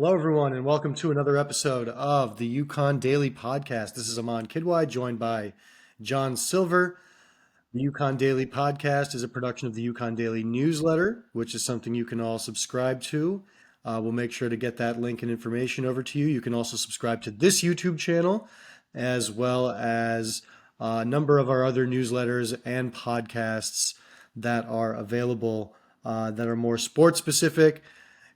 Hello, everyone, and welcome to another episode of the UConn Daily Podcast. This is Aman Kidwai, joined by John Silver. The UConn Daily Podcast is a production of the UConn Daily Newsletter, which is something you can all subscribe to. We'll make sure to get that link and information over to you. You can also subscribe to this YouTube channel, as well as a number of our other newsletters and podcasts that are available that are more sports specific.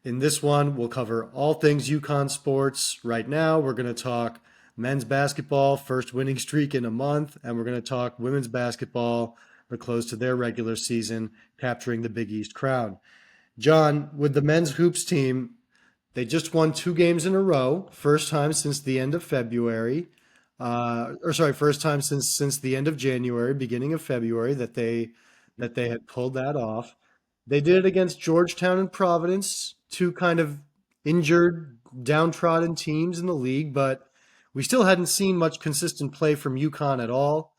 In this one, we'll cover all things UConn sports. Right now, we're going to talk men's basketball, first winning streak in a month, and we're going to talk women's basketball. They're close to their regular season, capturing the Big East crown. John, with the men's hoops team, they just won 2 games in a row, first time since the end of February, first time since the end of January, beginning of February that they had pulled that off. They did it against Georgetown and Providence, two kind of injured, downtrodden teams in the league, but we still hadn't seen much consistent play from UConn at all.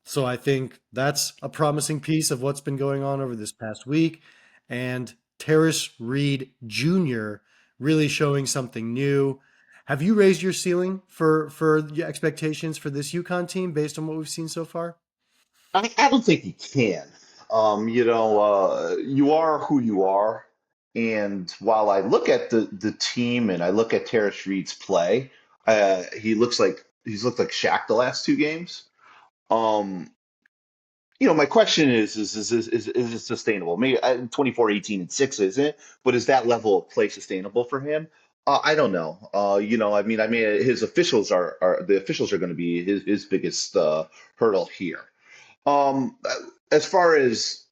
So I think that's a promising piece of what's been going on over this past week. And Tarris Reed Jr. really showing something new. Have you raised your ceiling for your expectations for this UConn team based on what we've seen so far? I don't think you can. You are who you are. And while I look at the team and I look at Tarris Reed's play, he's looked like Shaq the last 2 games. Um, my question is it sustainable? Maybe 24, 18, and 6 isn't, but is that level of play sustainable for him? I don't know. I mean, his officials are the officials are going to be his biggest hurdle here. Um, as far as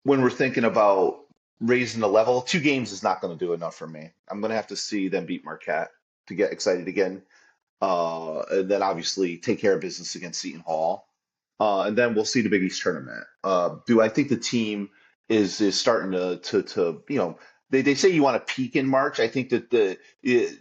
when we're thinking about raising the level, 2 games is not going to do enough for me. I'm going to have to see them beat Marquette to get excited again. And then obviously take care of business against Seton Hall. And then we'll see the Big East tournament. Do I think the team is starting to they say you want to peak in March. I think that it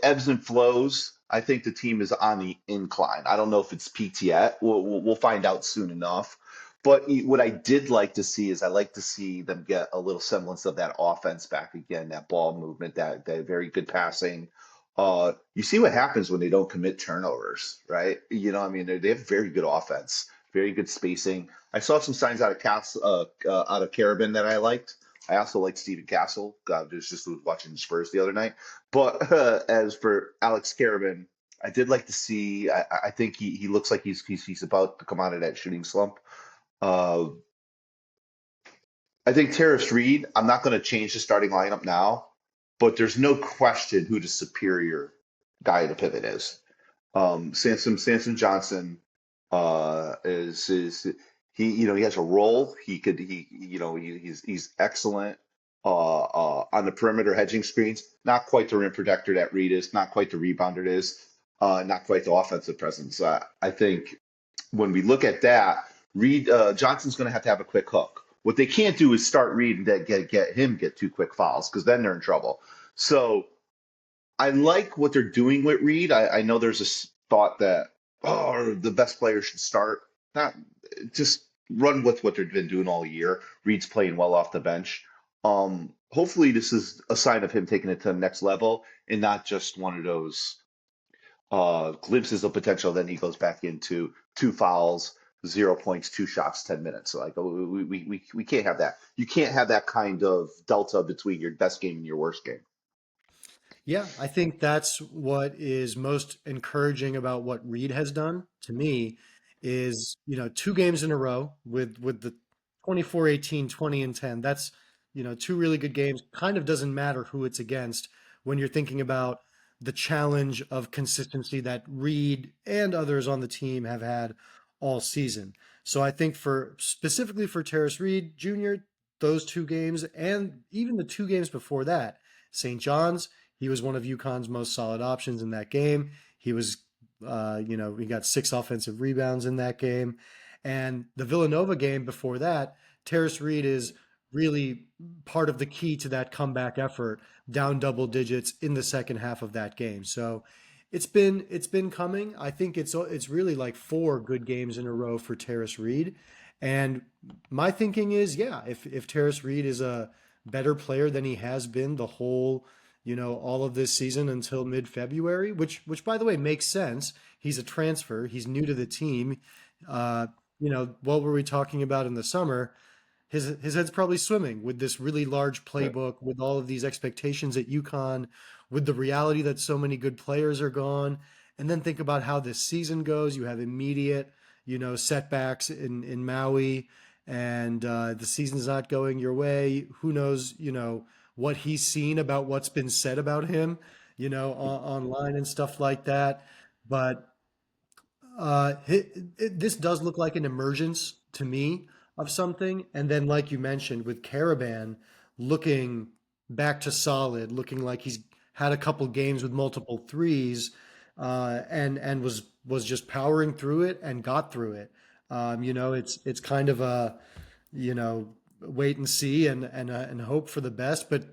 ebbs and flows. I think the team is on the incline. I don't know if it's peaked yet. We'll find out soon enough. But what I did like to see is I like to see them get a little semblance of that offense back again, that ball movement, that very good passing. You see what happens when they don't commit turnovers, right? I mean, they have very good offense, very good spacing. I saw some signs out of Carabin that I liked. I also like Stephen Castle. Just was watching Spurs the other night. But as for Alex Carabin, I did like to see. I think he looks like he's about to come out of that shooting slump. Uh, I think Terrace Reed. I'm not going to change the starting lineup now, but there's no question who the superior guy to pivot is. Samson Johnson is he has a role. He's excellent on the perimeter hedging screens. Not quite the rim protector that Reed is. Not quite the rebounder it is. Not quite the offensive presence. I think when we look at that, Reed Johnson's going to have a quick hook. What they can't do is start Reed and get 2 quick fouls because then they're in trouble. So I like what they're doing with Reed. I know there's this thought that the best player should start. Not just run with what they've been doing all year. Reed's playing well off the bench. Hopefully this is a sign of him taking it to the next level and not just one of those glimpses of potential. Then he goes back into 2 fouls, 0 points, 2 shots, 10 minutes. So like we can't have that. You can't have that kind of delta between your best game and your worst game. Yeah, I think that's what is most encouraging about what Reed has done to me is, 2 games in a row with the 24, 18, 20, and 10. That's, two really good games. Kind of doesn't matter who it's against when you're thinking about the challenge of consistency that Reed and others on the team have had all season. So I think for specifically for Terrace Reed Jr., those 2 games and even the 2 games before that, St. John's, he was one of UConn's most solid options in that game. He was, he got 6 offensive rebounds in that game. And the Villanova game before that, Terrace Reed is really part of the key to that comeback effort, down double digits in the second half of that game. So it's been coming. I think it's really like 4 good games in a row for Terrace Reed. And my thinking is, yeah, if Terrace Reed is a better player than he has been the whole all of this season until mid-February, which by the way makes sense. He's a transfer. He's new to the team. Uh, what were we talking about in the summer? His head's probably swimming with this really large playbook, with all of these expectations at UConn, with the reality that so many good players are gone. And then think about how this season goes. You have immediate, setbacks in Maui, and the season's not going your way. Who knows, what he's seen about what's been said about him, online and stuff like that. But this does look like an emergence to me of something. And then, like you mentioned, with Caravan looking back to solid, looking like he's had a couple games with multiple threes, and was just powering through it and got through it. It's kind of a you know wait and see and hope for the best, but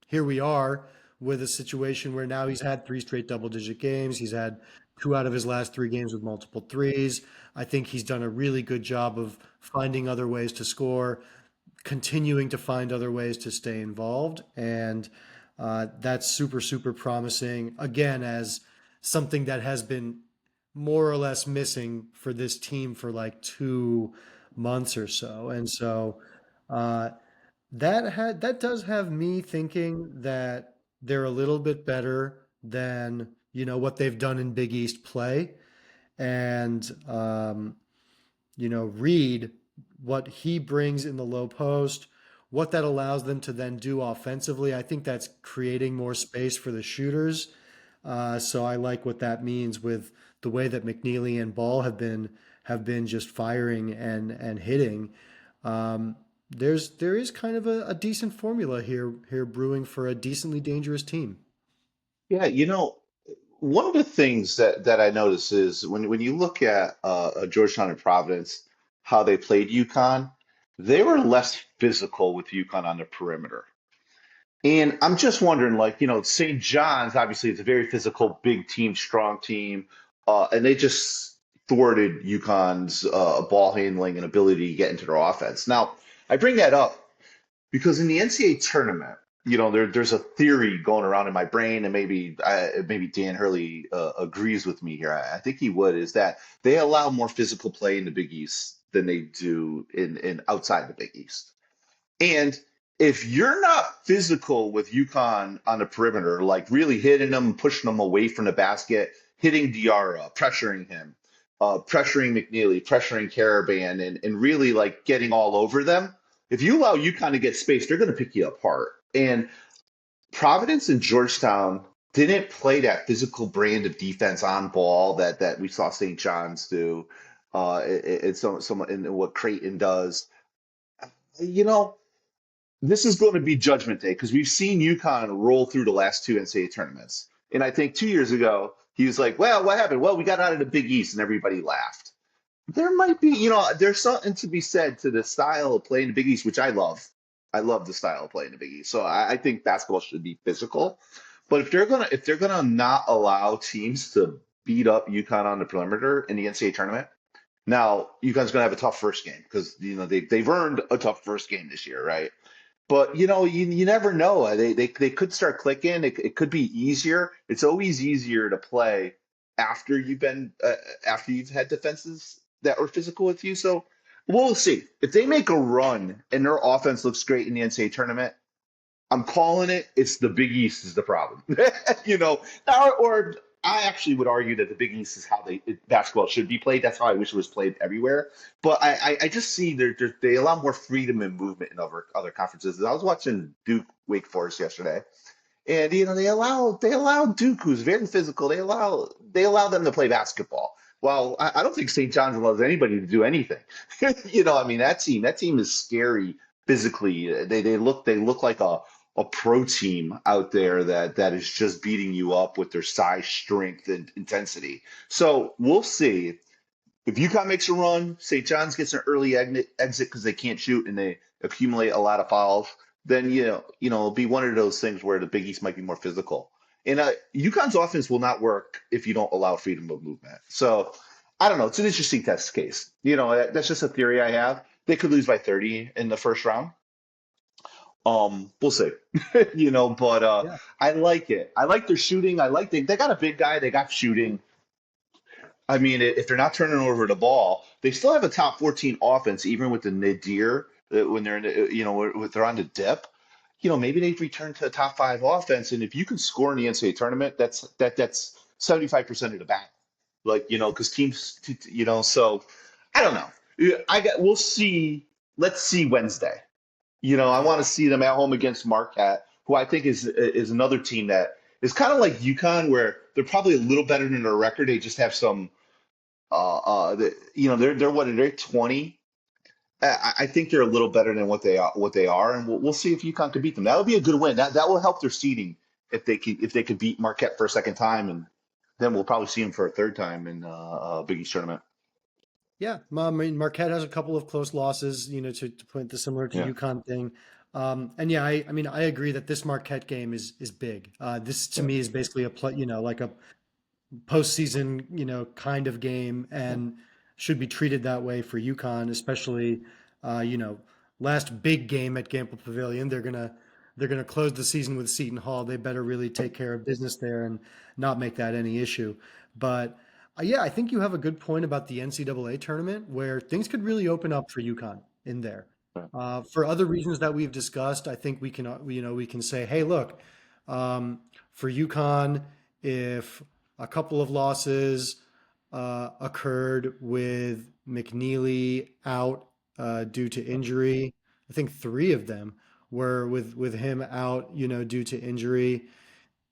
here we are with a situation where now he's had three straight double digit games. He's had two out of his last three games with multiple threes. I think he's done a really good job of finding other ways to score, continuing to find other ways to stay involved. And that's super, super promising. Again, as something that has been more or less missing for this team for like 2 months or so. And so, uh, that does have me thinking that they're a little bit better than what they've done in Big East play, and Reed, what he brings in the low post, what that allows them to then do offensively. I think that's creating more space for the shooters. So I like what that means with the way that McNeely and Ball have been just firing and hitting. Um, there is kind of a decent formula here brewing for a decently dangerous team. Yeah, one of the things that I notice is when you look at Georgetown and Providence, how they played UConn, they were less physical with UConn on the perimeter. And I'm just wondering, like, St. John's obviously is a very physical, big team, strong team, and they just thwarted UConn's ball handling and ability to get into their offense. Now, I bring that up because in the NCAA tournament, there's a theory going around in my brain, and maybe Dan Hurley agrees with me here. I think he would, is that they allow more physical play in the Big East than they do in outside the Big East. And if you're not physical with UConn on the perimeter, like really hitting them, pushing them away from the basket, hitting Diarra, pressuring him, pressuring McNeely, pressuring Caravan, and really like getting all over them, if you allow UConn to get space, they're going to pick you apart. And Providence and Georgetown didn't play that physical brand of defense on ball that we saw St. John's do, and and what Creighton does. You know, this is going to be Judgment Day because we've seen UConn roll through the last two NCAA tournaments. And I think 2 years ago, he was like, well, what happened? Well, we got out of the Big East and everybody laughed. There might be, there's something to be said to the style of playing the Big East, which I love. I love the style of playing the Big East. So I think basketball should be physical. But if they're gonna not allow teams to beat up UConn on the perimeter in the NCAA tournament, now UConn's gonna have a tough first game because they've earned a tough first game this year, right? But you never know. They could start clicking. It could be easier. It's always easier to play after after you've had defenses that are physical with you. So we'll see if they make a run and their offense looks great in the NCAA tournament. I'm calling it. It's the Big East is the problem. Or I actually would argue that the Big East is how basketball should be played. That's how I wish it was played everywhere. But I just see they allow more freedom and movement in other conferences. I was watching Duke Wake Forest yesterday, and they allow Duke, who's very physical. They allow them to play basketball. Well, I don't think St. John's allows anybody to do anything. I mean that team is scary physically. They look like a pro team out there that is just beating you up with their size, strength, and intensity. So we'll see. If UConn makes a run, St. John's gets an early exit because they can't shoot and they accumulate a lot of fouls, then it'll be one of those things where the Big East might be more physical. And UConn's offense will not work if you don't allow freedom of movement. So I don't know. It's an interesting test case. That's just a theory I have. They could lose by 30 in the first round. We'll see. But Yeah. I like it. I like their shooting. I like they got a big guy. They got shooting. I mean, if they're not turning over the ball, they still have a top 14 offense, even with the nadir when they're in when they're on the dip. Maybe they return to a top five offense, and if you can score in the NCAA tournament, that's 75% of the battle. Like, because teams, so I don't know. Yeah, we'll see. Let's see Wednesday. I want to see them at home against Marquette, who I think is another team that is kind of like UConn, where they're probably a little better than their record. They just have some they're what, they're 20. I think they're a little better than what they are, and we'll see if UConn could beat them. That would be a good win. That will help their seeding if they could beat Marquette for a second time, and then we'll probably see them for a third time in Big East tournament. Yeah, I mean Marquette has a couple of close losses, to point the similar to Yeah. UConn thing. And yeah, I mean I agree that this Marquette game is big. This to Yeah. me is basically a play, like a postseason, kind of game, Yeah. and should be treated that way for UConn, especially, uh, you know, last big game at Gamble Pavilion. They're gonna close the season with Seton Hall. They better really take care of business there and not make that any issue. But yeah, I think you have a good point about the NCAA tournament where things could really open up for UConn in there. For other reasons that we've discussed, I think we can, we can say, hey, look, for UConn, if a couple of losses occurred with McNeely out due to injury. I think three of them were with him out, due to injury.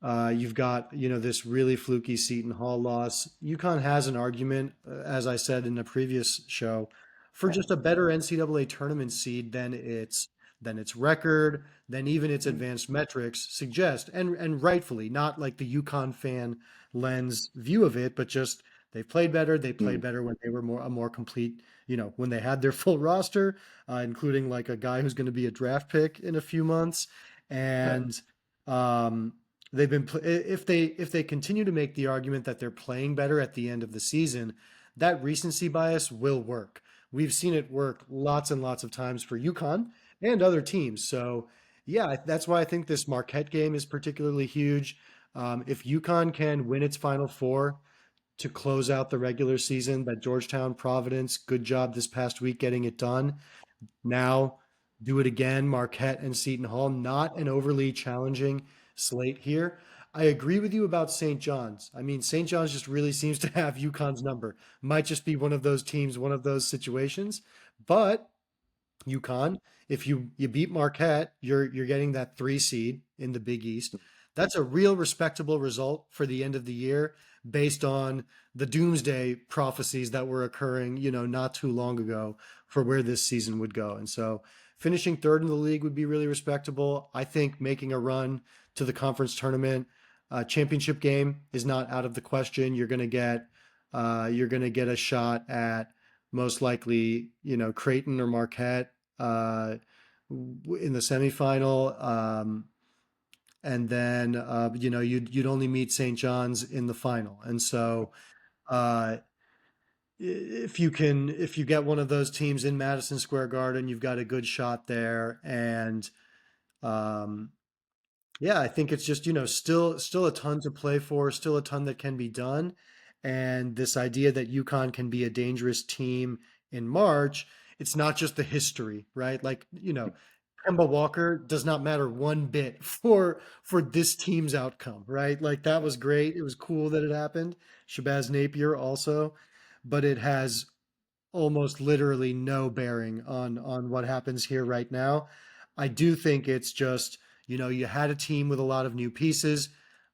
You've got, this really fluky Seton Hall loss. UConn has an argument, as I said in a previous show, for just a better NCAA tournament seed than its record, than even its advanced metrics suggest, and rightfully, not like the UConn fan lens view of it, but just they've played better. They played Mm. better when they were more complete. When they had their full roster, including like a guy who's going to be a draft pick in a few months, Yeah. and um, they've been if they continue to make the argument that they're playing better at the end of the season, that recency bias will work. We've seen it work lots and lots of times for UConn and other teams. So yeah, that's why I think this Marquette game is particularly huge. If UConn can win its Final Four to close out the regular season, that Georgetown, Providence, good job this past week getting it done. Now do it again, Marquette and Seton Hall. Not an overly challenging slate here. I agree with you about St. John's. I mean, St. John's just really seems to have UConn's number. Might just be one of those teams, one of those situations. But UConn, if you beat Marquette, you're getting that 3 seed in the Big East. That's a real respectable result for the end of the year based on the doomsday prophecies that were occurring, not too long ago for where this season would go. And so finishing third in the league would be really respectable. I think making a run to the conference tournament championship game is not out of the question. You're gonna get a shot at most likely, Creighton or Marquette uh, in the semifinal, and then you'd only meet St. John's in the final. And so uh, if you get one of those teams in Madison Square Garden, you've got a good shot there. And um, yeah, I think it's just, still a ton to play for, still a ton that can be done. And this idea that UConn can be a dangerous team in March, it's not just the history, right? Like, Kemba Walker does not matter one bit for this team's outcome, right? Like that was great. It was cool that it happened. Shabazz Napier also, but it has almost literally no bearing on what happens here right now. I do think it's just, you had a team with a lot of new pieces,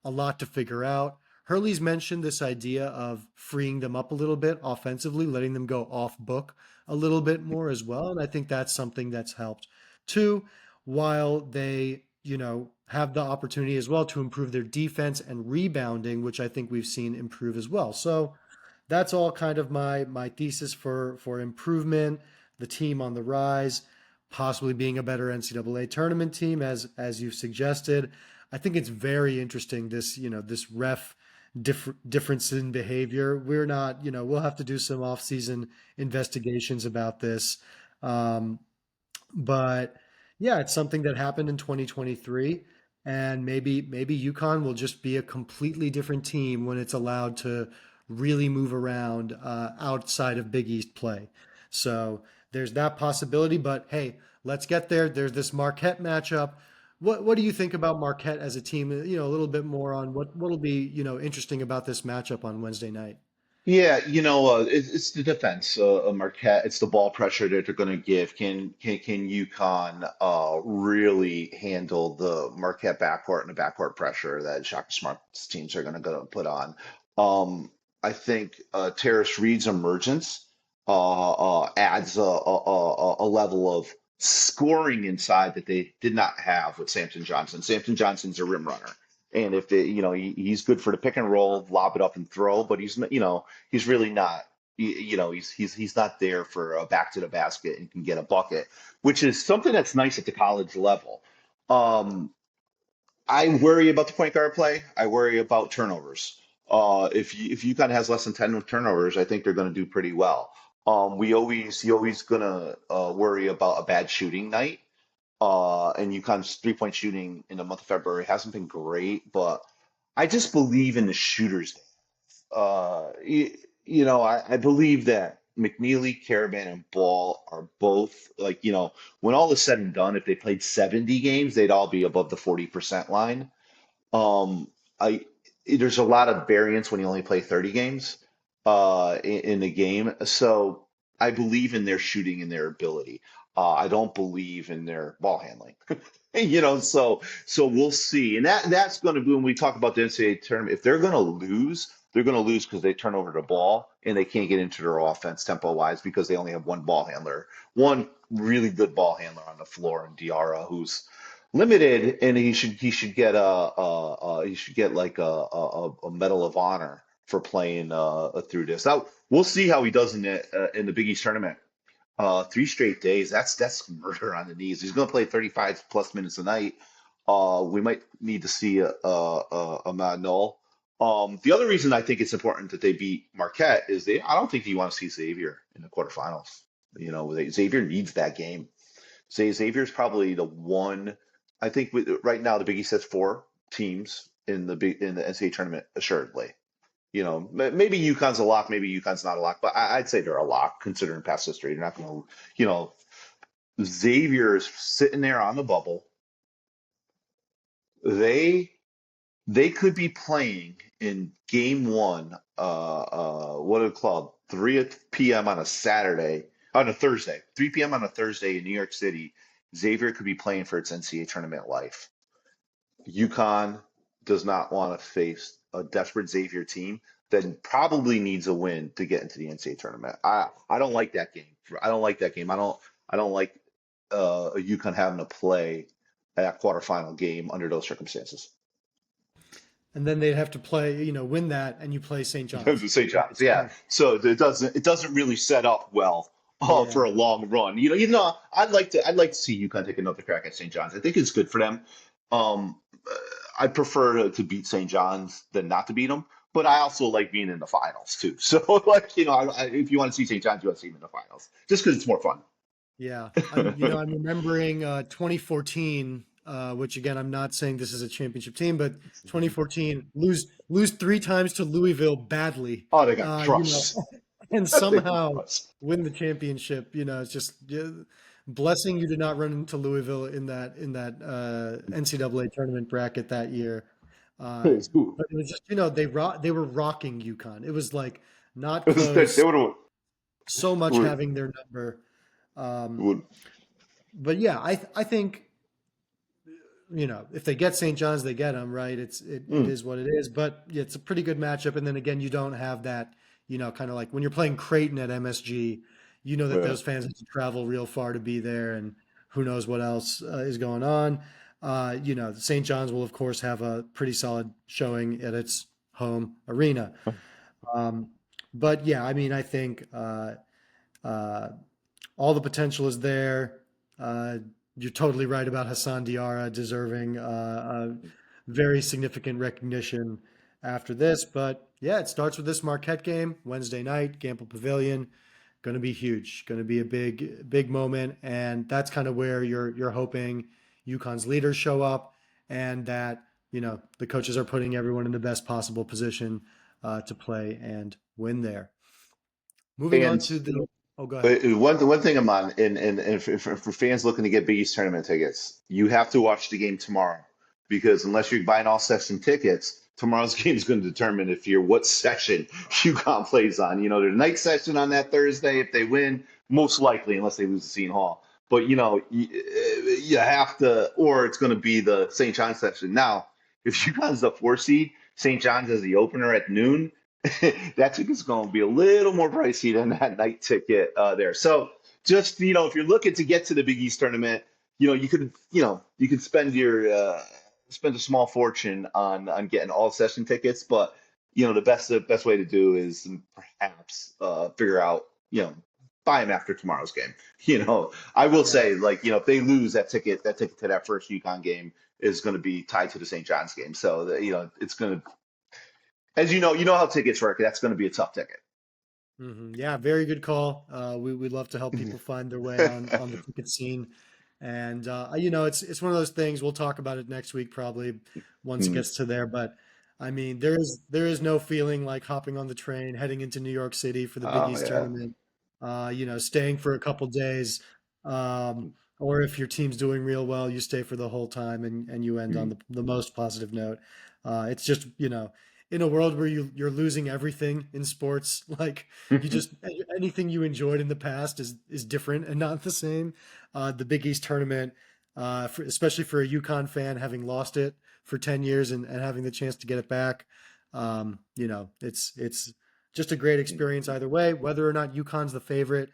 a lot to figure out. Hurley's mentioned this idea of freeing them up a little bit offensively, letting them go off book a little bit more as well. And I think that's something that's helped. Two, while they, have the opportunity as well to improve their defense and rebounding, which I think we've seen improve as well. So that's all kind of my thesis for improvement, the team on the rise, possibly being a better NCAA tournament team as you've suggested. I think it's very interesting this ref difference in behavior. We're not, we'll have to do some off-season investigations about this. But Yeah, it's something that happened in 2023, and maybe UConn will just be a completely different team when it's allowed to really move around outside of Big East play. So there's that possibility, but hey, let's get there. There's this Marquette matchup. What do you think about Marquette as a team? A little bit more on what'll be, interesting about this matchup on Wednesday night. Yeah, it's the defense, Marquette. It's the ball pressure that they're going to give. Can UConn really handle the Marquette backcourt and the backcourt pressure that Shaka Smart's teams are going to go put on? I think Tarris Reed's emergence adds a level of scoring inside that they did not have with Samson Johnson. Samson Johnson's a rim runner. And if they, he's good for the pick and roll, lob it up and throw, but he's really not. He's not there for a back to the basket and can get a bucket, which is something that's nice at the college level. Um, I worry about the point guard play. I worry about turnovers. If UConn has less than 10 turnovers, I think they're going to do pretty well. You always gonna worry about a bad shooting night. And UConn's 3-point shooting in the month of February hasn't been great, but I just believe in the shooters. I believe that McNeely, Caravan, and Ball are both like, when all is said and done, if they played 70 games, they'd all be above the 40% line. Um, I There's a lot of variance when you only play 30 games in the game. So I believe in their shooting and their ability. I don't believe in their ball handling. So we'll see. And that's going to be when we talk about the NCAA tournament. If they're going to lose because they turn over the ball and they can't get into their offense tempo wise because they only have one ball handler, one really good ball handler on the floor, and Diarra, who's limited, and he should get he should get like a medal of honor for playing through this. Now we'll see how he does in the Big East tournament. 3 straight days. That's murder on the knees. He's going to play 35 plus minutes a night. We might need to see a Mad Null. The other reason I think it's important that they beat Marquette is I don't think you want to see Xavier in the quarterfinals. Xavier needs that game. Xavier's probably the one. I think right now the Big East has 4 teams in the NCAA tournament assuredly. Maybe UConn's a lock, maybe UConn's not a lock, but I'd say they're a lock considering past history. They're not going to, Xavier is sitting there on the bubble. They they could be playing in game one, what are it called? 3 p.m. on a Saturday, on a Thursday, 3 p.m. on a Thursday in New York City. Xavier could be playing for its NCAA tournament life. UConn does not want to face a desperate Xavier team that probably needs a win to get into the NCAA tournament. I don't like that game. I don't like that game. I don't like a UConn having to play that quarterfinal game under those circumstances. And then they'd have to play, win that, and you play St. John's. St. John's, It's yeah. kind of, So it doesn't really set up well yeah. for a long run. I'd like to see UConn take another crack at St. John's. I think it's good for them. Um, I prefer to beat St. John's than not to beat them, but I also like being in the finals too. So if you want to see St. John's, you want to see them in the finals, just because it's more fun. Yeah, I'm remembering 2014, which again, I'm not saying this is a championship team, but 2014 lose 3 times to Louisville badly, Oh, they got uh, you know, crushed. and They got somehow crushed. win the championship. It's just blessing you did not run into Louisville in that NCAA tournament bracket that year. Uh, but it was just they were rocking UConn. It was like not They close, would so much have. having their number. Um, but yeah, I think if they get St. John's, they get them, right. It is what it is. But yeah, it's a pretty good matchup. And then again, you don't have that, kind of like when you're playing Creighton at MSG, that Yeah. those fans have to travel real far to be there, and who knows what else is going on. St. John's will of course have a pretty solid showing at its home arena. Um, but yeah, I mean, I think uh, all the potential is there. Uh, you're totally right about Hassan Diarra deserving very significant recognition after this. But yeah, it starts with this Marquette game Wednesday night, Gamble Pavilion. going to be huge, going to be a big moment, and that's kind of where you're hoping UConn's leaders show up, and that the coaches are putting everyone in the best possible position to play and win there. Moving on And to the oh, go ahead. one thing I'm on, and for fans looking to get Big East tournament tickets, you have to watch the game tomorrow because unless you're buying all section tickets, tomorrow's game is going to determine if you're what session UConn plays on. There's a night session on that Thursday. If they win, most likely, unless they lose to Seton Hall. But you have to, or it's going to be the St. John's session. Now, if UConn's the 4 seed, St. John's is the opener at noon. That ticket's going to be a little more pricey than that night ticket there. So just if you're looking to get to the Big East tournament, you could spend a small fortune on getting all session tickets, but the best way to do is perhaps figure out buy them after tomorrow's game. I will Yeah. say if they lose that ticket to that first UConn game is going to be tied to the St. John's game. So it's going to, as you know how tickets work. That's going to be a tough ticket. Yeah, very good call. We love to help people find their way on the ticket scene, and it's one of those things. We'll talk about it next week probably once it Mm. gets to there. But I mean, there is no feeling like hopping on the train heading into New York City for the Big Oh East yeah. tournament. Staying for a couple days, or if your team's doing real well, you stay for the whole time and you end on Mm. the most positive note. It's just in a world where you're losing everything in sports, like you just anything you enjoyed in the past is different and not the same. The Big East tournament, especially for a UConn fan, having lost it for 10 years and having the chance to get it back, it's just a great experience either way. Whether or not UConn's the favorite,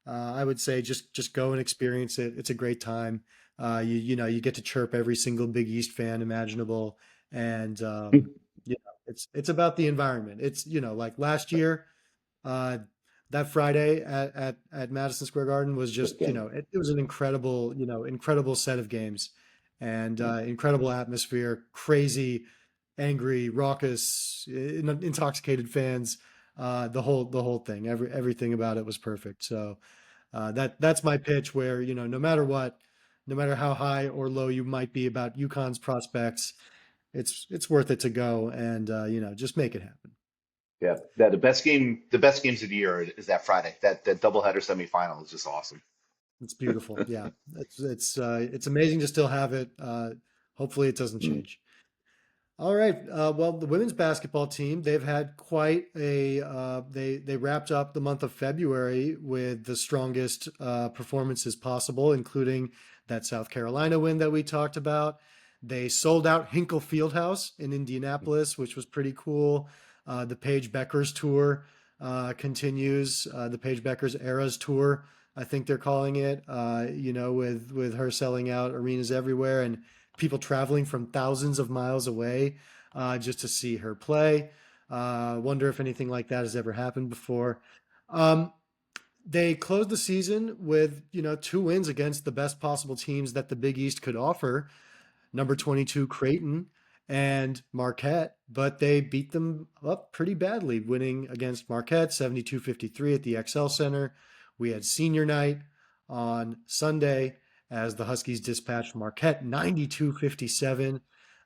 I would say just go and experience it. It's a great time. You get to chirp every single Big East fan imaginable, and it's about the environment. It's like last year, uh, that Friday at Madison Square Garden was Good just game. it was an incredible set of games, and incredible atmosphere, crazy, angry, raucous, intoxicated fans. The whole thing, everything about it was perfect. So that's my pitch. Where no matter what, no matter how high or low you might be about UConn's prospects, it's worth it to go and just make it happen. Yeah, the best games of the year is that Friday. That doubleheader semifinal is just awesome. It's beautiful. Yeah, it's amazing to still have it. Hopefully, it doesn't Mm. change. All right. Well, the women's basketball team, they've had quite they wrapped up the month of February with the strongest performances possible, including that South Carolina win that we talked about. They sold out Hinkle Fieldhouse in Indianapolis, which was pretty cool. The Paige Beckers tour continues. The Paige Beckers Eras tour, I think they're calling it. With her selling out arenas everywhere and people traveling from thousands of miles away just to see her play. Wonder if anything like that has ever happened before. Um, they closed the season with 2 wins against the best possible teams that the Big East could offer, number 22 Creighton and Marquette, but they beat them up pretty badly, winning against Marquette 72-53 at the XL Center. We had senior night on Sunday as the Huskies dispatched Marquette 92-57.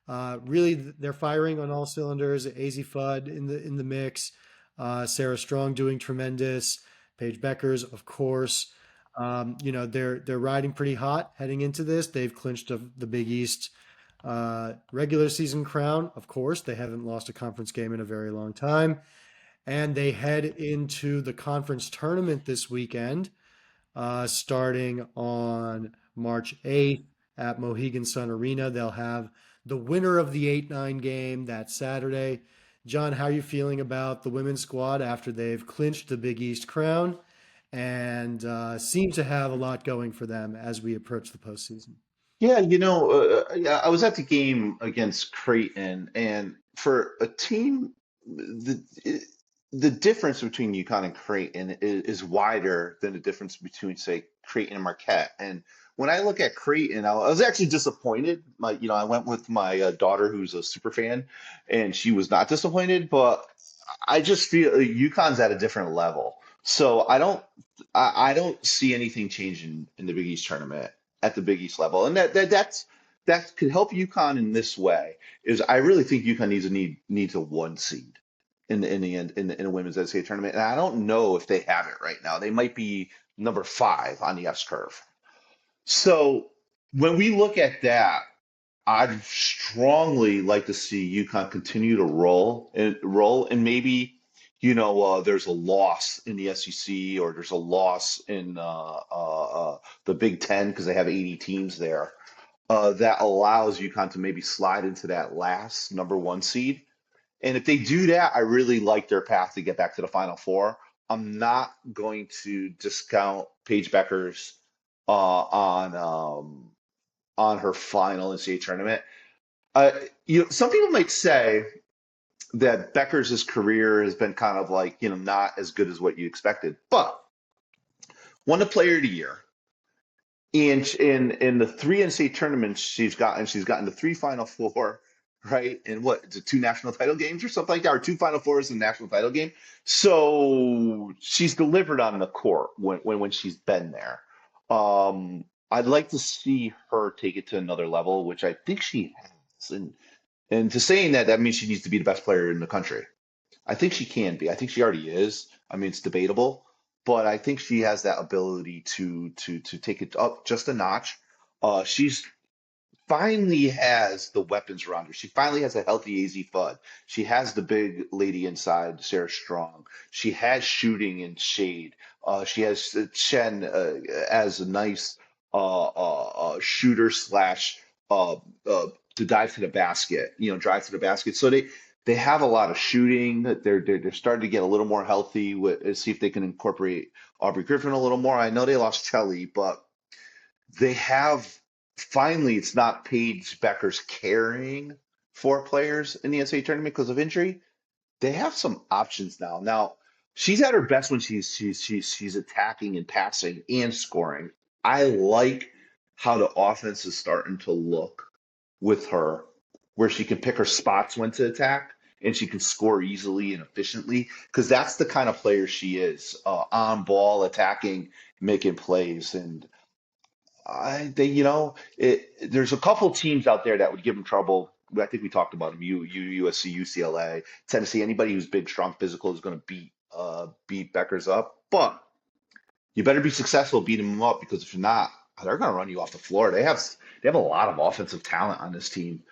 Really, they're firing on all cylinders. AZ Fudd in the mix. Sarah Strong doing tremendous. Paige Beckers, of course. They're riding pretty hot heading into this. They've clinched the Big East regular season crown. Of course, they haven't lost a conference game in a very long time, and they head into the conference tournament this weekend, starting on March 8th at Mohegan Sun Arena. They'll have the winner of the 8-9 game that Saturday. John, how are you feeling about the women's squad after they've clinched the Big East crown and seem to have a lot going for them as we approach the postseason? Yeah, yeah, I was at the game against Creighton, and for a team, the difference between UConn and Creighton is wider than the difference between, say, Creighton and Marquette. And when I look at Creighton, I was actually disappointed. I went with my daughter, who's a super fan, and she was not disappointed. But I just feel UConn's at a different level. So I don't see anything changing in the Big East tournament at the Big East level, and that could help UConn in this way. Is I really think UConn needs a one seed in the end in the women's NCAA tournament, and I don't know if they have it right now. They might be number five on the S curve. So when we look at that, I'd strongly like to see UConn continue to roll, and maybe there's a loss in the SEC or there's a loss in the Big Ten because they have 80 teams there. That allows UConn to maybe slide into that last number one seed. And if they do that, I really like their path to get back to the Final Four. I'm not going to discount Paige Becker's on her final NCAA tournament. Uh, some people might say that Becker's career has been kind of like, not as good as what you expected, but won the Player of the Year. And in the three NCAA tournaments she's gotten the three Final Four, right? And what, the two national title games or something like that, or two Final Fours and national title game. So she's delivered on the court when she's been there. I'd like to see her take it to another level, which I think she has. And to saying that, that means she needs to be the best player in the country. I think she can be. I think she already is. I mean, it's debatable, but I think she has that ability to take it up just a notch. She's finally has the weapons around her. She finally has a healthy AZ Fudd. She has the big lady inside, Sarah Strong. She has shooting and shade. She has Chen as a nice shooter slash uh, uh, to dive to the basket. Drive to the basket. So they have a lot of shooting. They're starting to get a little more healthy. See if they can incorporate Aubrey Griffin a little more. I know they lost Kelly, but they have finally it's not Paige Becker's carrying four players in the NCAA tournament because of injury. They have some options now. Now she's at her best when she's attacking and passing and scoring. I like how the offense is starting to look with her, where she can pick her spots when to attack and she can score easily and efficiently because that's the kind of player she is, on ball, attacking, making plays. And there's a couple teams out there that would give them trouble. I think we talked about them. USC, UCLA, Tennessee. Anybody who's big, strong, physical is going to beat Becker's up. But you better be successful beating them up because if you're not, they're going to run you off the floor. They have a lot of offensive talent on this team,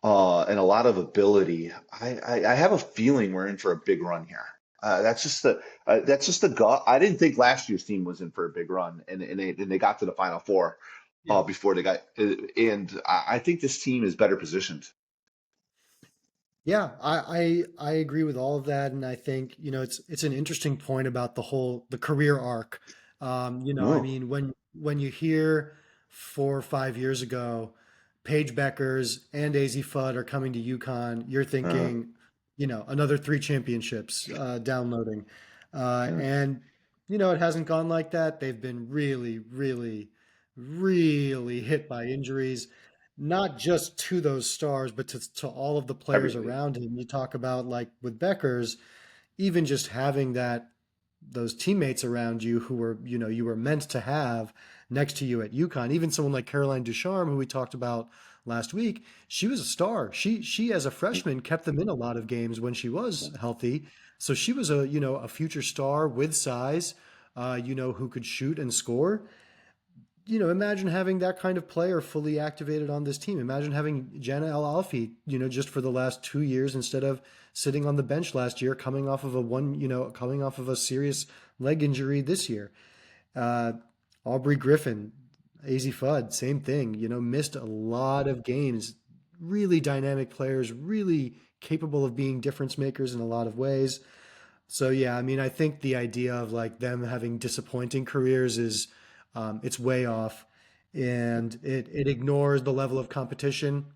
and a lot of ability. I have a feeling we're in for a big run here. That's just the gut. I didn't think last year's team was in for a big run, and they got to the Final Four Yeah. before they got. And I think this team is better positioned. Yeah, I agree with all of that, and I think it's an interesting point about the career arc. I Oh, mean, when you hear 4 or 5 years ago, Paige Beckers and AZ Fudd are coming to UConn, you're uh, thinking, another three championships downloading, yeah. and it hasn't gone like that. They've been really, really, really hit by injuries, not just to those stars, but to all of the players Everybody. around him. You talk about like with Becker's, even just having those teammates around you who were, you were meant to have next to you at UConn. Even someone like Caroline Ducharme, who we talked about last week, she was a star. She as a freshman kept them in a lot of games when she was healthy. So she was a future star with size, who could shoot and score. Imagine having that kind of player fully activated on this team. Imagine having Jana El Alfi, just for the last 2 years instead of sitting on the bench last year, coming off of a serious leg injury this year. Uh, Aubrey Griffin, AZ Fudd, same thing. Missed a lot of games. Really dynamic players, really capable of being difference makers in a lot of ways. So yeah, I mean, I think the idea of like them having disappointing careers is it's way off, and it ignores the level of competition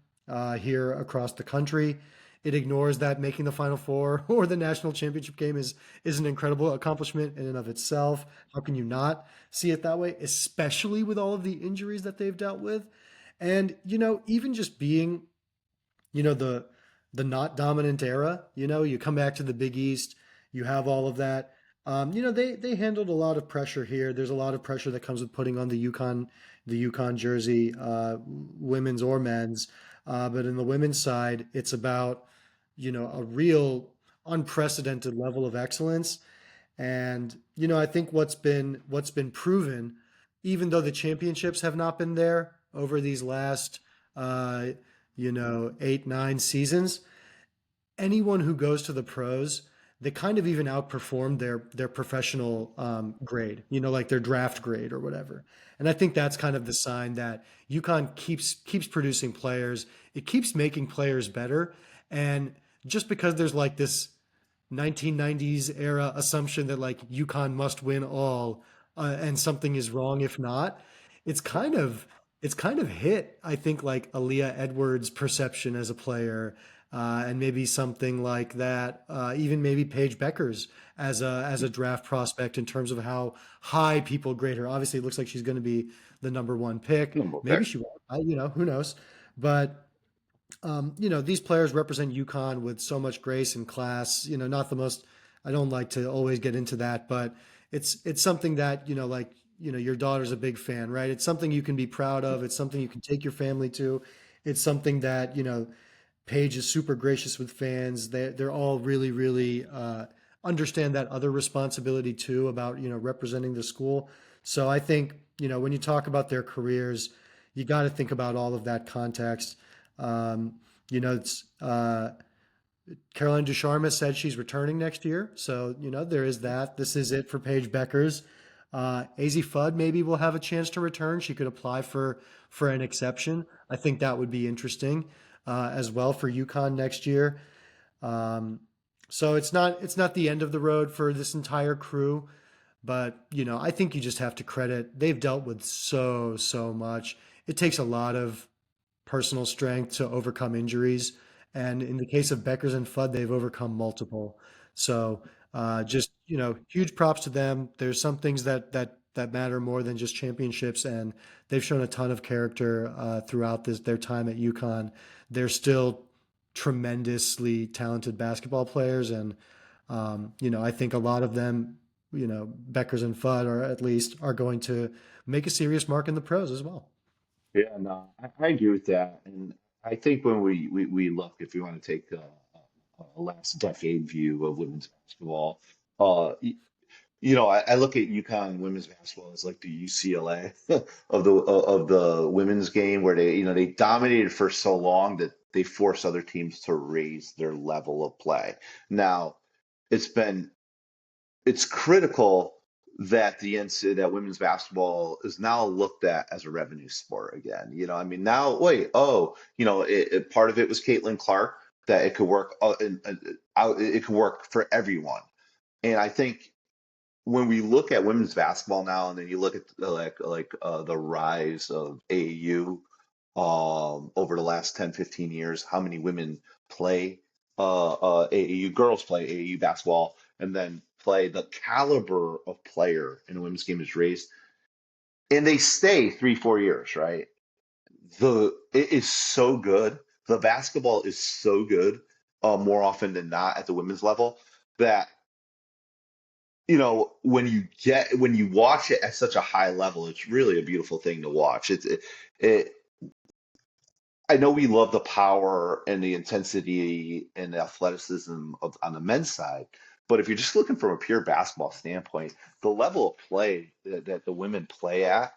here across the country. It ignores that making the Final Four or the national championship game is an incredible accomplishment in and of itself. How can you not see it that way, especially with all of the injuries that they've dealt with? And even just being the not dominant era. You come back to the Big East, you have all of that. They handled a lot of pressure here. There's a lot of pressure that comes with putting on the UConn jersey, women's or men's. But in the women's side, it's about, a real unprecedented level of excellence. And I think what's been proven, even though the championships have not been there over these last, uh, 8, 9 seasons, anyone who goes to the pros, they kind of even outperformed their professional grade, like their draft grade or whatever. And I think that's kind of the sign that UConn keeps producing players. It keeps making players better. And just because there's like this 1990s era assumption that like UConn must win all, and something is wrong if not, it's kind of it's kind of hit, I think, like Aaliyah Edwards' perception as a player, and maybe something like that, even maybe Paige Becker's as a draft prospect in terms of how high people grade her. Obviously, it looks like she's going to be the number one pick. Number Maybe pick. she won't. Who knows? But these players represent UConn with so much grace and class. Not the most. I don't like to always get into that, but it's something that like your daughter's a big fan, right? It's something you can be proud of. It's something you can take your family to. It's something that Paige is super gracious with fans. They're all really really understand that other responsibility too about representing the school. So I think when you talk about their careers, you got to think about all of that context. Um, it's Caroline Ducharme has said she's returning next year, so there is that. This is it for Paige Beckers. AZ Fudd maybe will have a chance to return. She could apply for an exception. I think that would be interesting as well for UConn next year. Um, so it's not the end of the road for this entire crew, but I think you just have to credit they've dealt with so much. It takes a lot of personal strength to overcome injuries. And in the case of Beckers and Fudd, they've overcome multiple. So just huge props to them. There's some things that matter more than just championships, and they've shown a ton of character throughout their time at UConn. They're still tremendously talented basketball players, and I think a lot of them, Beckers and Fudd, or at least are going to make a serious mark in the pros as well. Yeah, no, I agree with that. And I think when we look, if you want to take a last decade view of women's basketball, I look at UConn women's basketball as like the UCLA of the women's game, where they dominated for so long that they force other teams to raise their level of play. Now, it's been it's critical that that women's basketball is now looked at as a revenue sport again. I mean, now wait, part of it was Caitlin Clark, that it could work out, it could work for everyone. And I think when we look at women's basketball now, and then you look at the rise of AAU over the last 10, 15 years, how many women play AAU, girls play AAU basketball, and then play, the caliber of player in a women's game is raised, and they stay 3, 4 years, right? It is so good. The basketball is so good, more often than not at the women's level, that when you watch it at such a high level, it's really a beautiful thing to watch. It I know we love the power and the intensity and the athleticism on the men's side, but if you're just looking from a pure basketball standpoint, the level of play that the women play at,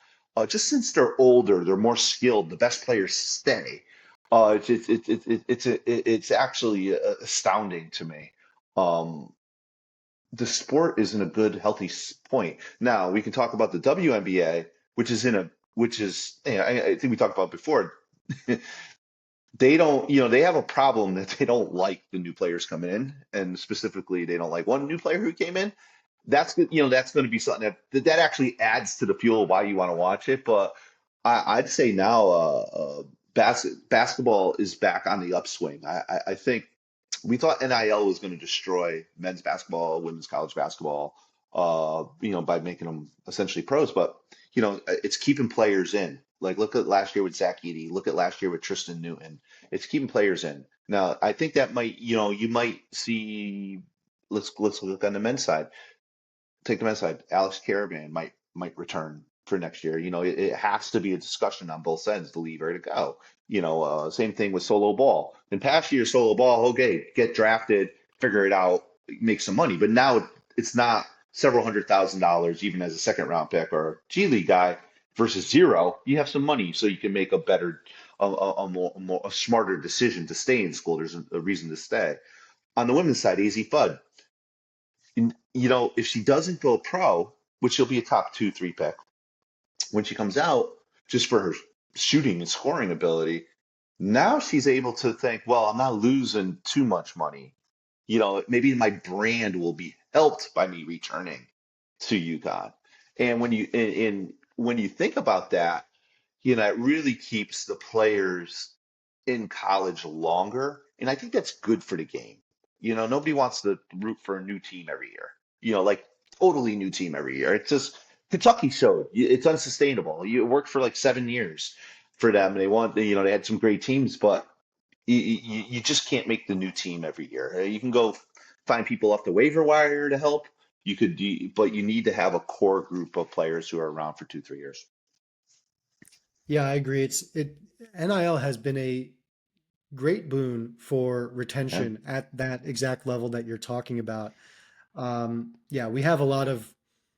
just since they're older, they're more skilled, the best players stay. It's actually astounding to me. Um, the sport is in a good, healthy point. Now we can talk about the WNBA, which is, I think we talked about before. They don't, they have a problem that they don't like the new players coming in, and specifically, they don't like one new player who came in. That's going to be something that actually adds to the fuel why you want to watch it. But I'd say now, basketball is back on the upswing. I think we thought NIL was going to destroy men's basketball, women's college basketball, by making them essentially pros. But it's keeping players in. Like, look at last year with Zach Edey. Look at last year with Tristan Newton. It's keeping players in. Now, I think that you might see. Let's look on the men's side. take them aside. Alex Caravan might return for next year. It has to be a discussion on both ends to leave or to go. Same thing with Solo Ball. In past years, Solo Ball, okay, get drafted, figure it out, make some money. But now it's not several $100,000 even as a second round pick or a G League guy versus zero. You have some money, so you can make a better, a smarter decision to stay in school. There's a reason to stay. On the women's side, AZ Fudd, if she doesn't go pro, which she'll be a top 2, 3 pick, when she comes out, just for her shooting and scoring ability, now she's able to think, well, I'm not losing too much money. Maybe my brand will be helped by me returning to UConn. And when you think about that, it really keeps the players in college longer. And I think that's good for the game. Nobody wants to root for a new team every year, like totally new team every year. It's just Kentucky showed it's unsustainable. It worked for like 7 years for them. And they had some great teams, but you just can't make the new team every year. You can go find people off the waiver wire to help. But you need to have a core group of players who are around for 2, 3 years. Yeah, I agree. NIL has been a great boon for Yeah. retention at that exact level that you're talking about. Yeah, we have a lot of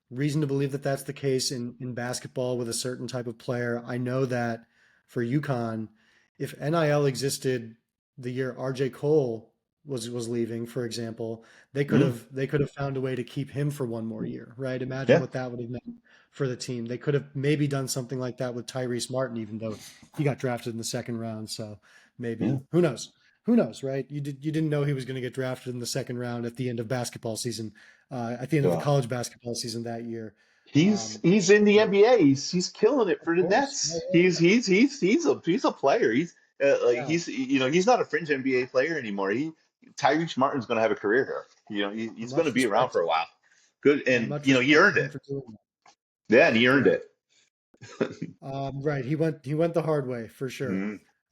reason to believe that that's the case in basketball with a certain type of player. I know that for UConn, if NIL existed the year RJ Cole was leaving, for example, Mm, they could have found a way to keep him for one more year, right? Imagine yeah. what that would have meant for the team. They could have maybe done something like that with Tyrese Martin, even though he got drafted in the second round. So Yeah. maybe who knows? Who knows, right? You didn't know he was going to get drafted in the second round at the end of basketball season, at the end of the Yeah. college basketball season that year. He's in the So NBA. He's killing it of for the course, Nets. He's a player. Like yeah, he's not a fringe NBA player anymore. Tyrese Martin's going to have a career here. He's going to much be around respect, for a while. Good, and and much he respect earned to him it. for doing that. Yeah, and he earned Yeah. it. Right. He went the hard way for sure.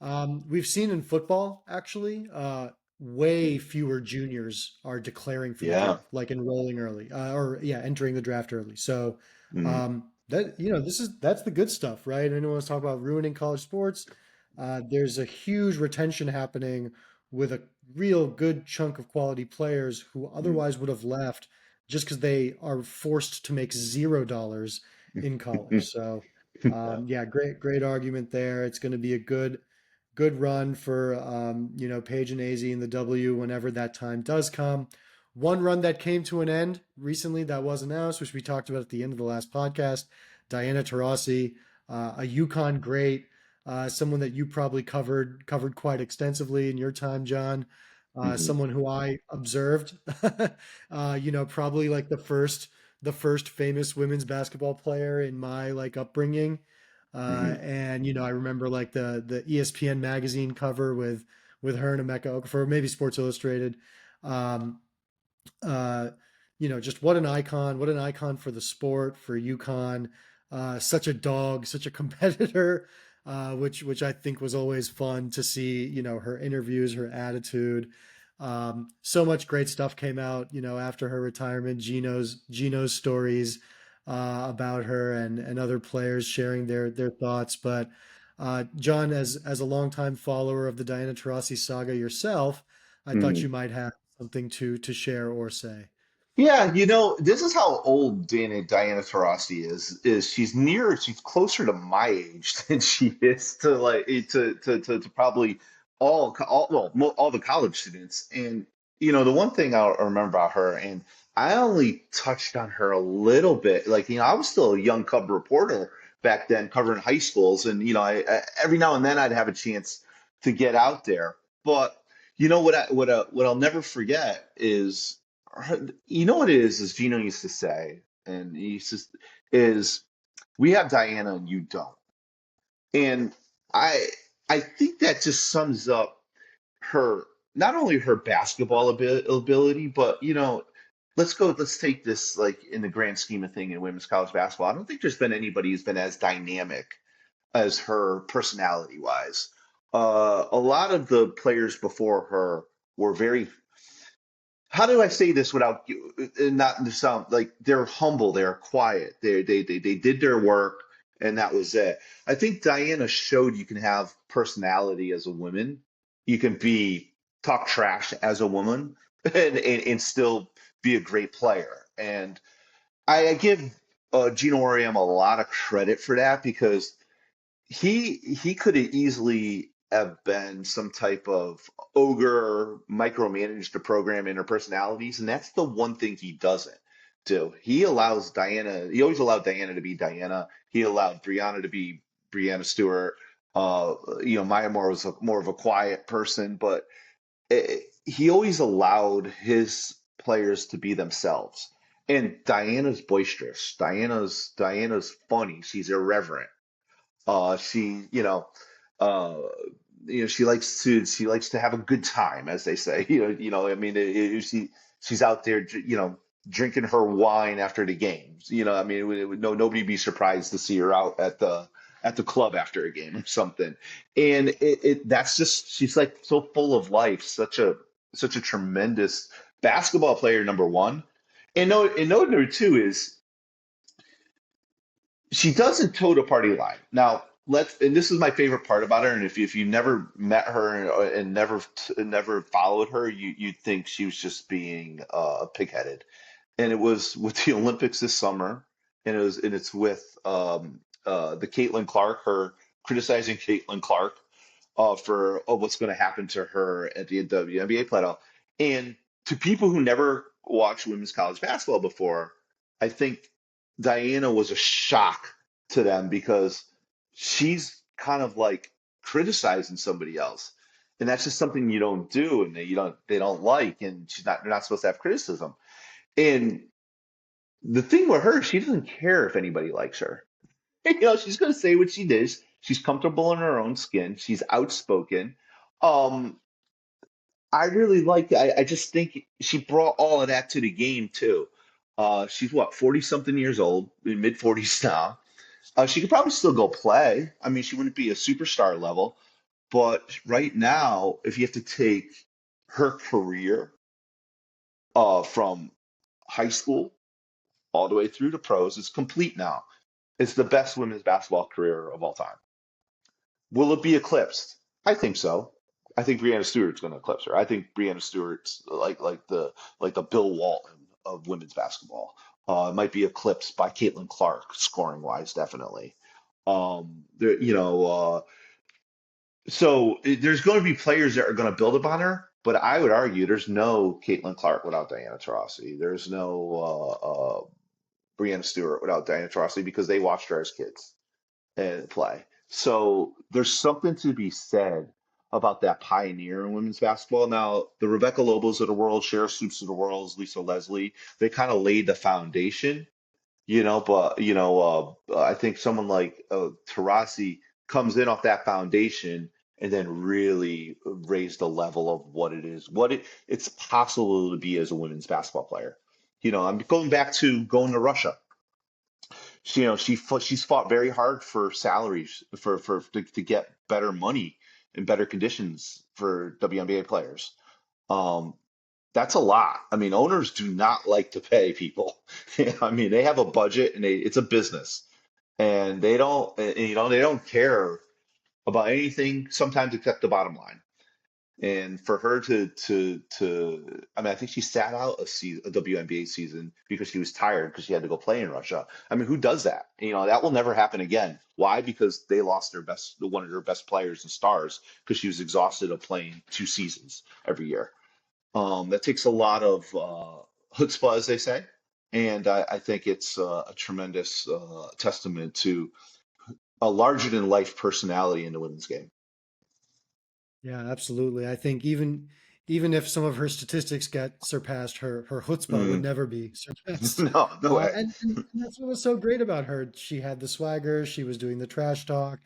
Mm, We've seen in football actually, way fewer juniors are declaring for the yeah. draft, like enrolling early, or yeah, entering the draft early. So Mm, that that's the good stuff, right? Anyone wants to talk about ruining college sports? There's a huge retention happening with a real good chunk of quality players who mm. otherwise would have left just because they are forced to make $0 in college. So. Yeah. Yeah, great argument there. It's going to be a good run for Paige and AZ in the W whenever that time does come. One run that came to an end recently that was announced, which we talked about at the end of the last podcast, Diana Taurasi, a UConn great, someone that you probably covered quite extensively in your time, John. Mhm. Someone who I observed, probably like the first famous women's basketball player in my like upbringing. Mhm. And I remember like the ESPN magazine cover with her and Emeka Okafor, maybe Sports Illustrated. Um, uh, just what an icon for the sport, for UConn. Such a dog, such a competitor, which I think was always fun to see. Her interviews, her attitude. So much great stuff came out. After her retirement, Gino's stories about her and other players sharing their thoughts. But John, as a longtime follower of the Diana Taurasi saga yourself, I thought Mhm. you might have something to share or say. Yeah, this is how old Diana Taurasi is she's closer to my age than she is to like to probably all the college students. And the one thing I remember about her, and I only touched on her a little bit. Like, I was still a young cub reporter back then covering high schools, and every now and then I'd have a chance to get out there. But what I'll never forget is what it is Gino used to say, and is we have Diana and you don't. And I I think that just sums up her, not only her basketball ability, but let's take this like in the grand scheme of thing in women's college basketball. I don't think there's been anybody who's been as dynamic as her personality wise. A lot of the players before her were very how do I say this without not to sound like they're humble, they're quiet, they did their work, and that was it. I think Diana showed you can have personality as a woman, you can be talk trash as a woman, and still be a great player. And I give Gino Auriemma a lot of credit for that because he could have easily have been some type of ogre, micromanage the program and her personalities, and that's the one thing he doesn't do. He allows Diana. He always allowed Diana to be Diana. He allowed Brianna to be Brianna Stewart. Maya Moore was more of a quiet person, but he always allowed his players to be themselves. And Diana's boisterous. Diana's funny. She's irreverent. She, uh, she likes to have a good time, as they say. I mean, she's out there, drinking her wine after the games. I mean, no, nobody be surprised to see her out at the club after a game or something. And that's just she's like so full of life, such a tremendous basketball player, number one. And number two is she doesn't toe the party line. Now, and this is my favorite part about her. And if you never met her and never followed her, you'd think she was just being pigheaded. And it was with the Olympics this summer, and it's with the Caitlin Clark, her criticizing Caitlin Clark for what's going to happen to her at the WNBA playoff. And to people who never watched women's college basketball before, I think Diana was a shock to them because she's kind of like criticizing somebody else. And that's just something you don't do and they don't like, and they're not supposed to have criticism. And the thing with her, she doesn't care if anybody likes her. She's going to say what she does. She's comfortable in her own skin. She's outspoken. Um, I really like. I just think she brought all of that to the game too. She's what, 40 something years old, in mid 40s now. She could probably still go play. I mean, she wouldn't be a superstar level, but right now, if you have to take her career from high school all the way through to pros, it's complete now. It's the best women's basketball career of all time. Will it be eclipsed? I think so. I think Brianna Stewart's going to eclipse her. I think Brianna Stewart's like the Bill Walton of women's basketball. It might be eclipsed by Caitlin Clark, scoring wise, definitely. There, there's going to be players that are going to build upon her, but I would argue there's no Caitlin Clark without Diana Taurasi. There's no Brianna Stewart without Diana Taurasi because they watched her as kids and play. So there's something to be said about that pioneer in women's basketball. Now, the Rebecca Lobos of the world, Shara Stoops of the world, Lisa Leslie, they kind of laid the foundation, but I think someone like Tarasi comes in off that foundation and then really raised the level of what it is, it's possible to be as a women's basketball player. I'm going back to going to Russia. She's fought very hard for salaries to get better money and better conditions for WNBA players. Um, that's a lot. I mean, owners do not like to pay people. I mean, they have a budget and it's a business, and they don't care about anything sometimes except the bottom line. And for her I mean, I think she sat out a WNBA season because she was tired because she had to go play in Russia. I mean, who does that? That will never happen again. Why? Because they lost one of their best players and stars because she was exhausted of playing 2 seasons every year. That takes a lot of chutzpah, as they say. And I think it's a tremendous testament to a larger than life personality in the women's game. Yeah, absolutely. I think even if some of her statistics get surpassed, her chutzpah would Mm. never be surpassed. No, no way. And that's what was so great about her. She had the swagger. She was doing the trash talk.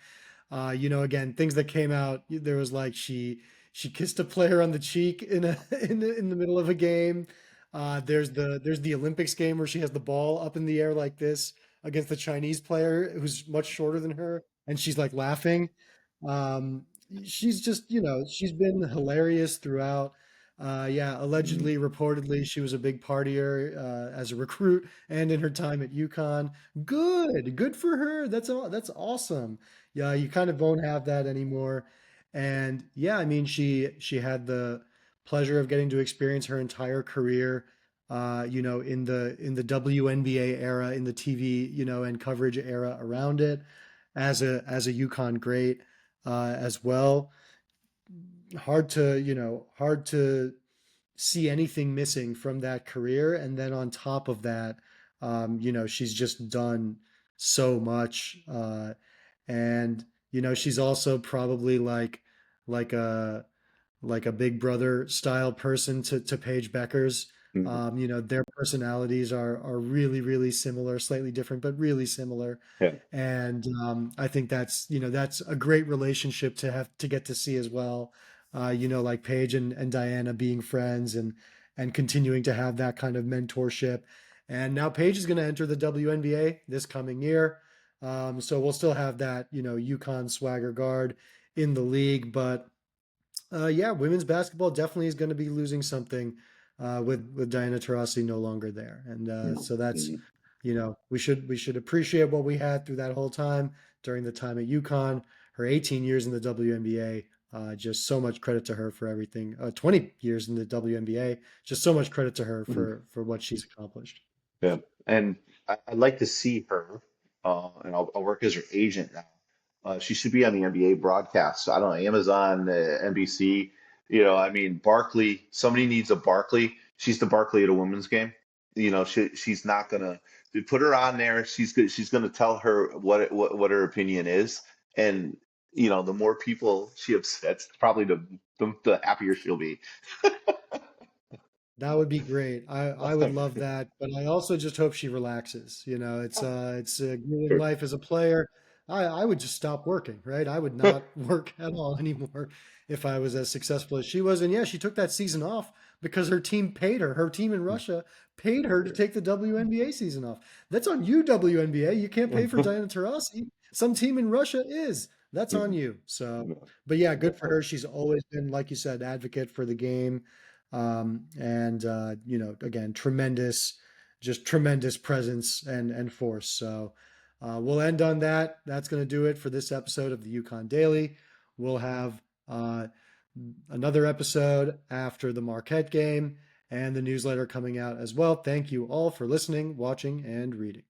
Again, things that came out. There was like she kissed a player on the cheek in the middle of a game. There's the Olympics game where she has the ball up in the air like this against the Chinese player who's much shorter than her, and she's like laughing. Um, she's just, she's been hilarious throughout. Yeah, Mm, allegedly, reportedly, she was a big partier as a recruit and in her time at UConn. Good for her. That's awesome. Yeah, you kind of won't have that anymore. And yeah, I mean, she had the pleasure of getting to experience her entire career, in the WNBA era, in the TV, and coverage era around it, as a UConn great as well. Hard to see anything missing from that career. And then on top of that, she's just done so much. And, she's also probably like a, like a big brother style person to Paige Becker's. mm, Their personalities are really, really similar, slightly different, but really similar. yeah. And I think that's a great relationship to have to get to see as well. Like Paige and Diana being friends and continuing to have that kind of mentorship. And now Paige is going to enter the WNBA this coming year. So we'll still have that, UConn swagger guard in the league, but yeah, women's basketball definitely is going to be losing something with Diana Taurasi no longer there, and Mm, so that's mm, we should appreciate what we had through that whole time during the time at UConn. Her 18 years in the WNBA, just so much credit to her for everything. 20 years in the WNBA, just so much credit to her mm. for what she's accomplished. Yeah, and I'd like to see her, and I'll work as her agent now. She should be on the NBA broadcast. So I don't know, Amazon, NBC. I mean, Barkley. Somebody needs a Barkley. She's the Barkley at a women's game. She's not gonna put her on there. She's gonna tell her what her opinion is, and the more people she upsets, probably the happier she'll be. That would be great. I would love that, but I also just hope she relaxes. It's in Sure. life as a player. I would just stop working, right? I would not work at all anymore if I was as successful as she was. And yeah, she took that season off because her team paid her. Her team in Russia paid her to take the WNBA season off. That's on you, WNBA. You can't pay for Diana Taurasi. Some team in Russia is. That's on you. So, but yeah, good for her. She's always been, like you said, advocate for the game. And again, just tremendous presence and force. So we'll end on that. That's going to do it for this episode of the UConn Daily. We'll have another episode after the Marquette game and the newsletter coming out as well. Thank you all for listening, watching, and reading.